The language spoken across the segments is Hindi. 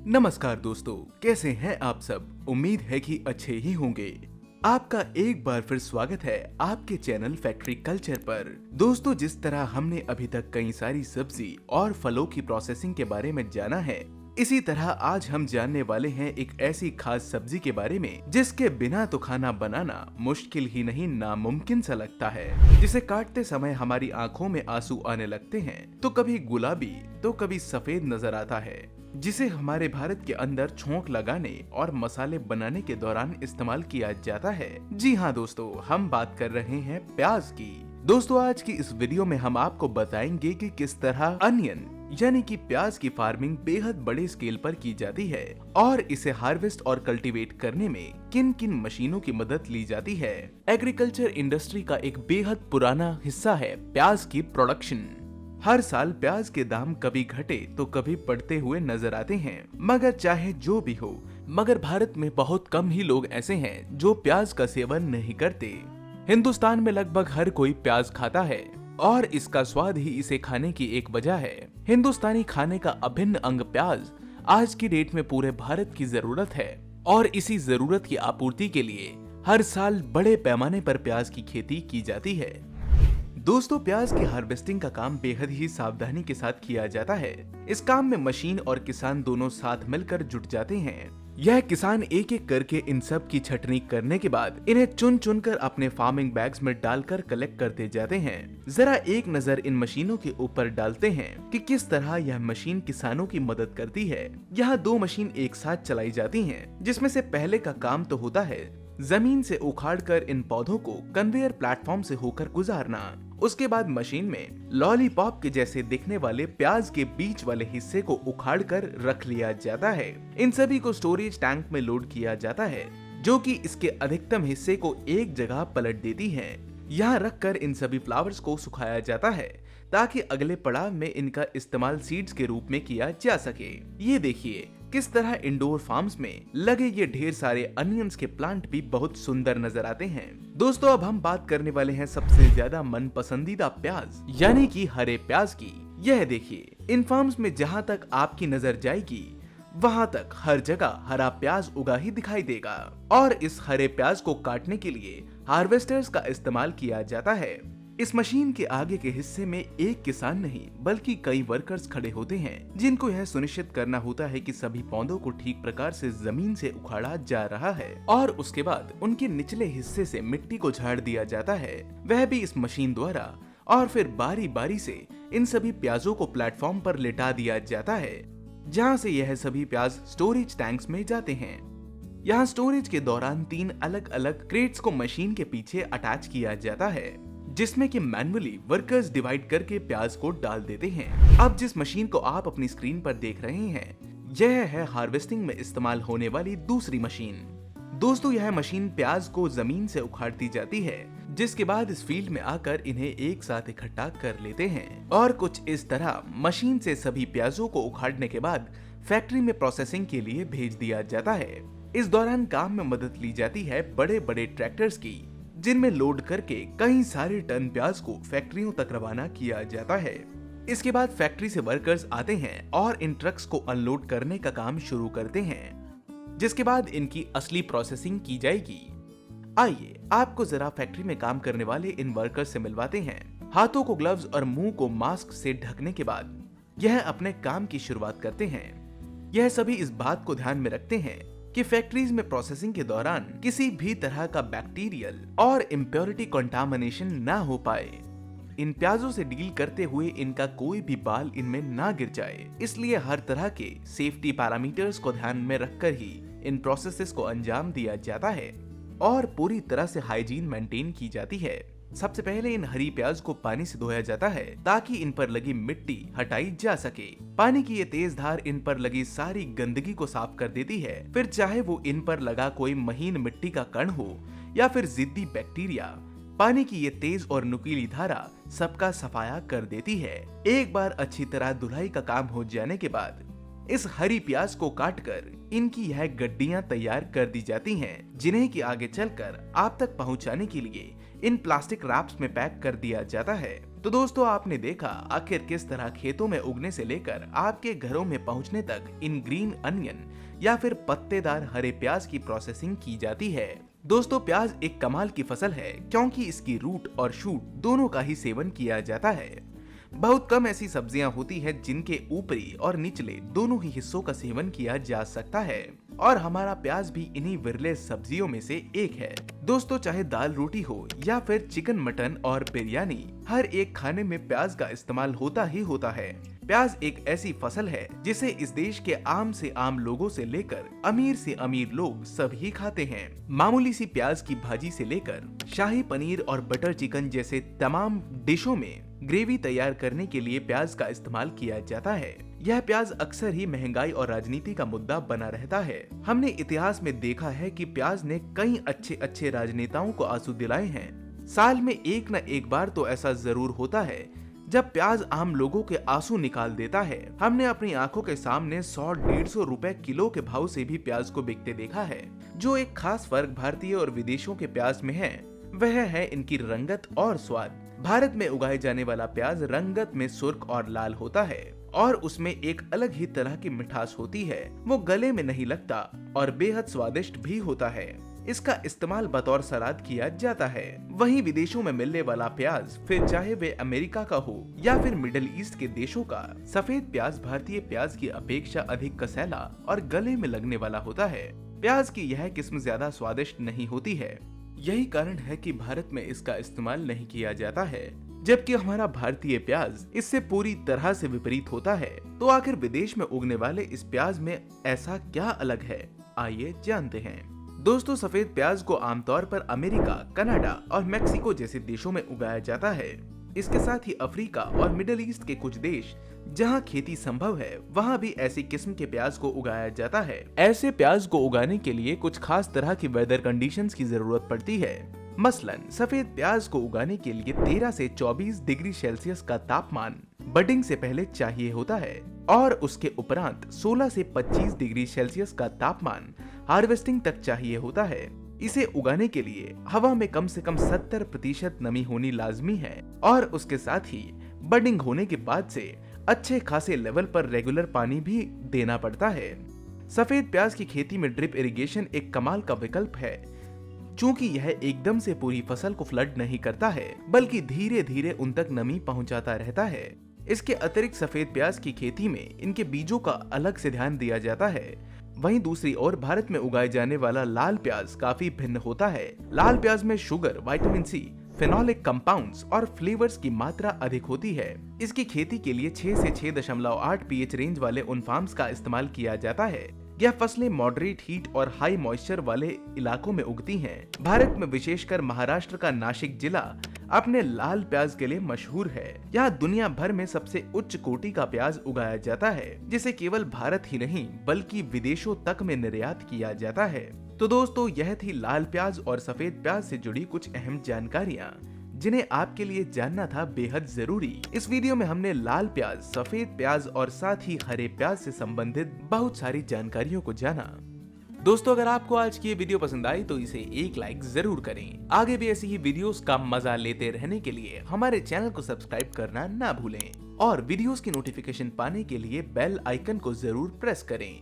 नमस्कार दोस्तों, कैसे हैं आप सब। उम्मीद है कि अच्छे ही होंगे। आपका एक बार फिर स्वागत है आपके चैनल फैक्ट्री कल्चर पर। दोस्तों, जिस तरह हमने अभी तक कई सारी सब्जी और फलों की प्रोसेसिंग के बारे में जाना है, इसी तरह आज हम जानने वाले हैं एक ऐसी खास सब्जी के बारे में जिसके बिना तो खाना बनाना मुश्किल ही नहीं नामुमकिन सा लगता है। जिसे काटते समय हमारी आंखों में आंसू आने लगते हैं, तो कभी गुलाबी तो कभी सफेद नजर आता है, जिसे हमारे भारत के अंदर छोंक लगाने और मसाले बनाने के दौरान इस्तेमाल किया जाता है। जी हाँ दोस्तों, हम बात कर रहे हैं प्याज की। दोस्तों, आज की इस वीडियो में हम आपको बताएंगे कि किस तरह अनियन यानी कि प्याज की फार्मिंग बेहद बड़े स्केल पर की जाती है और इसे हार्वेस्ट और कल्टीवेट करने में किन किन मशीनों की मदद ली जाती है। एग्रीकल्चर इंडस्ट्री का एक बेहद पुराना हिस्सा है प्याज की प्रोडक्शन। हर साल प्याज के दाम कभी घटे तो कभी बढ़ते हुए नजर आते हैं, मगर चाहे जो भी हो, मगर भारत में बहुत कम ही लोग ऐसे हैं जो प्याज का सेवन नहीं करते। हिंदुस्तान में लगभग हर कोई प्याज खाता है और इसका स्वाद ही इसे खाने की एक वजह है। हिंदुस्तानी खाने का अभिन्न अंग प्याज आज की डेट में पूरे भारत की जरूरत है और इसी जरूरत की आपूर्ति के लिए हर साल बड़े पैमाने पर प्याज की खेती की जाती है। दोस्तों, प्याज की हार्वेस्टिंग का काम बेहद ही सावधानी के साथ किया जाता है। इस काम में मशीन और किसान दोनों साथ मिलकर जुट जाते हैं। यह किसान एक एक करके इन सब की छटनी करने के बाद इन्हें चुन चुन कर अपने फार्मिंग बैग्स में डालकर कलेक्ट करते जाते हैं। जरा एक नजर इन मशीनों के ऊपर डालते हैं कि किस तरह यह मशीन किसानों की मदद करती है। यहाँ दो मशीन एक साथ चलाई जाती हैं, जिसमें से पहले का काम तो होता है जमीन से उखाड़कर इन पौधों को कन्वेयर प्लेटफॉर्म से होकर गुजारना। उसके बाद मशीन में लॉलीपॉप के जैसे दिखने वाले प्याज के बीच वाले हिस्से को उखाड़कर रख लिया जाता है। इन सभी को स्टोरेज टैंक में लोड किया जाता है, जो कि इसके अधिकतम हिस्से को एक जगह पलट देती है। यहाँ रखकर इन सभी फ्लावर्स को सुखाया जाता है ताकि अगले पड़ाव में इनका इस्तेमाल सीड्स के रूप में किया जा सके। ये देखिए किस तरह इंडोर फार्म्स में लगे ये ढेर सारे अनियंस के प्लांट भी बहुत सुंदर नजर आते हैं। दोस्तों, अब हम बात करने वाले हैं सबसे ज्यादा मन पसंदीदा प्याज यानी कि हरे प्याज की। यह देखिए, इन फार्म्स में जहाँ तक आपकी नजर जाएगी वहाँ तक हर जगह हरा प्याज उगा ही दिखाई देगा और इस हरे प्याज को काटने के लिए हार्वेस्टर्स का इस्तेमाल किया जाता है। इस मशीन के आगे के हिस्से में एक किसान नहीं बल्कि कई वर्कर्स खड़े होते हैं, जिनको यह सुनिश्चित करना होता है कि सभी पौधों को ठीक प्रकार से जमीन से उखाड़ा जा रहा है और उसके बाद उनके निचले हिस्से से मिट्टी को झाड़ दिया जाता है, वह भी इस मशीन द्वारा। और फिर बारी बारी से इन सभी प्याजों को प्लेटफॉर्म पर लिटा दिया जाता है, जहाँ से यह सभी प्याज स्टोरेज टैंक्स में जाते हैं। यहाँ स्टोरेज के दौरान 3 अलग अलग क्रेट्स को मशीन के पीछे अटैच किया जाता है, जिसमें कि मैन्युअली वर्कर्स डिवाइड करके प्याज को डाल देते हैं। अब जिस मशीन को आप अपनी स्क्रीन पर देख रहे हैं, यह है हार्वेस्टिंग में इस्तेमाल होने वाली दूसरी मशीन। दोस्तों, यह मशीन प्याज को जमीन से उखाड़ती जाती है, जिसके बाद इस फील्ड में आकर इन्हें एक साथ इकट्ठा कर लेते हैं और कुछ इस तरह मशीन से सभी प्याजों को उखाड़ने के बाद फैक्ट्री में प्रोसेसिंग के लिए भेज दिया जाता है। इस दौरान काम में मदद ली जाती है बड़े बड़े ट्रैक्टर्स की, जिनमें लोड करके कई सारे टन प्याज को फैक्ट्रियों तक रवाना किया जाता है। इसके बाद फैक्ट्री से वर्कर्स आते हैं और इन ट्रक्स को अनलोड करने का काम शुरू करते हैं, जिसके बाद इनकी असली प्रोसेसिंग की जाएगी। आइए आपको जरा फैक्ट्री में काम करने वाले इन वर्कर्स से मिलवाते हैं। हाथों को ग्लव्स और मुंह को मास्क से ढकने के बाद यह अपने काम की शुरुआत करते हैं। यह सभी इस बात को ध्यान में रखते हैं कि फैक्ट्रीज में प्रोसेसिंग के दौरान किसी भी तरह का बैक्टीरियल और इम्प्योरिटी कंटामिनेशन ना हो पाए। इन प्याजों से डील करते हुए इनका कोई भी बाल इनमें ना गिर जाए, इसलिए हर तरह के सेफ्टी पैरामीटर्स को ध्यान में रखकर ही इन प्रोसेसेस को अंजाम दिया जाता है और पूरी तरह से हाइजीन मेंटेन की जाती है। सबसे पहले इन हरी प्याज को पानी से धोया जाता है ताकि इन पर लगी मिट्टी हटाई जा सके। पानी की ये तेज धार इन पर लगी सारी गंदगी को साफ कर देती है। फिर चाहे वो इन पर लगा कोई महीन मिट्टी का कण हो या फिर जिद्दी बैक्टीरिया, पानी की ये तेज और नुकीली धारा सबका सफाया कर देती है। एक बार अच्छी तरह धुलाई का काम हो जाने के बाद इस हरी प्याज को काटकर इनकी यह गड्डियां तैयार कर दी जाती हैं, जिन्हें कि आगे चलकर आप तक पहुंचाने के लिए इन प्लास्टिक रैप्स में पैक कर दिया जाता है। तो दोस्तों आपने देखा आखिर किस तरह खेतों में उगने से लेकर आपके घरों में पहुंचने तक इन ग्रीन अनियन या फिर पत्तेदार हरे प्याज की प्रोसेसिंग की जाती है। दोस्तों प्याज एक कमाल की फसल है क्योंकि इसकी रूट और शूट दोनों का ही सेवन किया जाता है। बहुत कम ऐसी सब्जियां होती हैं जिनके ऊपरी और निचले दोनों ही हिस्सों का सेवन किया जा सकता है और हमारा प्याज भी इन्हीं विरले सब्जियों में से एक है। दोस्तों चाहे दाल रोटी हो या फिर चिकन मटन और बिरयानी, हर एक खाने में प्याज का इस्तेमाल होता ही होता है। प्याज एक ऐसी फसल है जिसे इस देश के आम से आम लोगों से लेकर अमीर से अमीर लोग सभी खाते हैं। मामूली सी प्याज की भाजी से लेकर शाही पनीर और बटर चिकन जैसे तमाम डिशों में ग्रेवी तैयार करने के लिए प्याज का इस्तेमाल किया जाता है। यह प्याज अक्सर ही महंगाई और राजनीति का मुद्दा बना रहता है। हमने इतिहास में देखा है कि प्याज ने कई अच्छे राजनेताओं को आंसू दिलाए हैं। साल में एक न एक बार तो ऐसा जरूर होता है जब प्याज आम लोगों के आंसू निकाल देता है। हमने अपनी आंखों के सामने 100-150 रुपए किलो के भाव से भी प्याज को बिकते देखा है। जो एक खास फर्क भारतीय और विदेशों के प्याज में है वह है इनकी रंगत और स्वाद। भारत में उगाए जाने वाला प्याज रंगत में सुर्ख और लाल होता है और उसमें एक अलग ही तरह की मिठास होती है। वो गले में नहीं लगता और बेहद स्वादिष्ट भी होता है। इसका इस्तेमाल बतौर सलाद किया जाता है। वहीं विदेशों में मिलने वाला प्याज, फिर चाहे वे अमेरिका का हो या फिर मिडिल ईस्ट के देशों का, सफेद प्याज भारतीय प्याज की अपेक्षा अधिक कसैला और गले में लगने वाला होता है। प्याज की यह किस्म ज्यादा स्वादिष्ट नहीं होती है। यही कारण है कि भारत में इसका इस्तेमाल नहीं किया जाता है, जबकि हमारा भारतीय प्याज इससे पूरी तरह से विपरीत होता है। तो आखिर विदेश में उगने वाले इस प्याज में ऐसा क्या अलग है, आइए जानते हैं। दोस्तों सफेद प्याज को आमतौर पर अमेरिका, कनाडा और मेक्सिको जैसे देशों में उगाया जाता है। इसके साथ ही अफ्रीका और मिडिल ईस्ट के कुछ देश जहां खेती संभव है वहां भी ऐसी किस्म के प्याज को उगाया जाता है। ऐसे प्याज को उगाने के लिए कुछ खास तरह की वेदर कंडीशंस की जरूरत पड़ती है। मसलन सफेद प्याज को उगाने के लिए 13 से 24 डिग्री सेल्सियस का तापमान बडिंग से पहले चाहिए होता है और उसके उपरांत 16 से 25 डिग्री सेल्सियस का तापमान हार्वेस्टिंग तक चाहिए होता है। इसे उगाने के लिए हवा में कम से कम 70% नमी होनी लाजमी है और उसके साथ ही बडिंग होने के बाद से अच्छे खासे लेवल पर रेगुलर पानी भी देना पड़ता है। सफेद प्याज की खेती में ड्रिप इरिगेशन एक कमाल का विकल्प है, चूंकि यह एकदम से पूरी फसल को फ्लड नहीं करता है बल्कि धीरे धीरे उन तक नमी पहुंचाता रहता है। इसके अतिरिक्त सफेद प्याज की खेती में इनके बीजों का अलग से ध्यान दिया जाता है। वहीं दूसरी ओर भारत में उगाए जाने वाला लाल प्याज काफी भिन्न होता है। लाल प्याज में sugar, vitamin C, phenolic compounds और फ्लेवर्स की मात्रा अधिक होती है। इसकी खेती के लिए 6 से 6.8 पीएच रेंज वाले उन फार्म्स का इस्तेमाल किया जाता है। यह फसलें मॉडरेट हीट और हाई मॉइस्चर वाले इलाकों में उगती हैं। भारत में विशेषकर महाराष्ट्र का नासिक जिला अपने लाल प्याज के लिए मशहूर है। यहाँ दुनिया भर में सबसे उच्च कोटि का प्याज उगाया जाता है, जिसे केवल भारत ही नहीं बल्कि विदेशों तक में निर्यात किया जाता है। तो दोस्तों यह थी लाल प्याज और सफेद प्याज से जुड़ी कुछ अहम जानकारियाँ जिन्हें आपके लिए जानना था बेहद जरूरी। इस वीडियो में हमने लाल प्याज, सफेद प्याज और साथ ही हरे प्याज से संबंधित बहुत सारी जानकारियों को जाना। दोस्तों अगर आपको आज की ये वीडियो पसंद आई तो इसे एक लाइक जरूर करें। आगे भी ऐसी ही वीडियोस का मजा लेते रहने के लिए हमारे चैनल को सब्सक्राइब करना ना भूलें और वीडियोस की नोटिफिकेशन पाने के लिए बेल आइकन को जरूर प्रेस करें।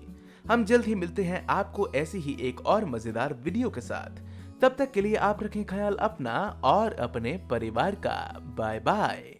हम जल्द ही मिलते हैं आपको ऐसी ही एक और मजेदार वीडियो के साथ। तब तक के लिए आप रखें ख्याल अपना और अपने परिवार का। Bye bye.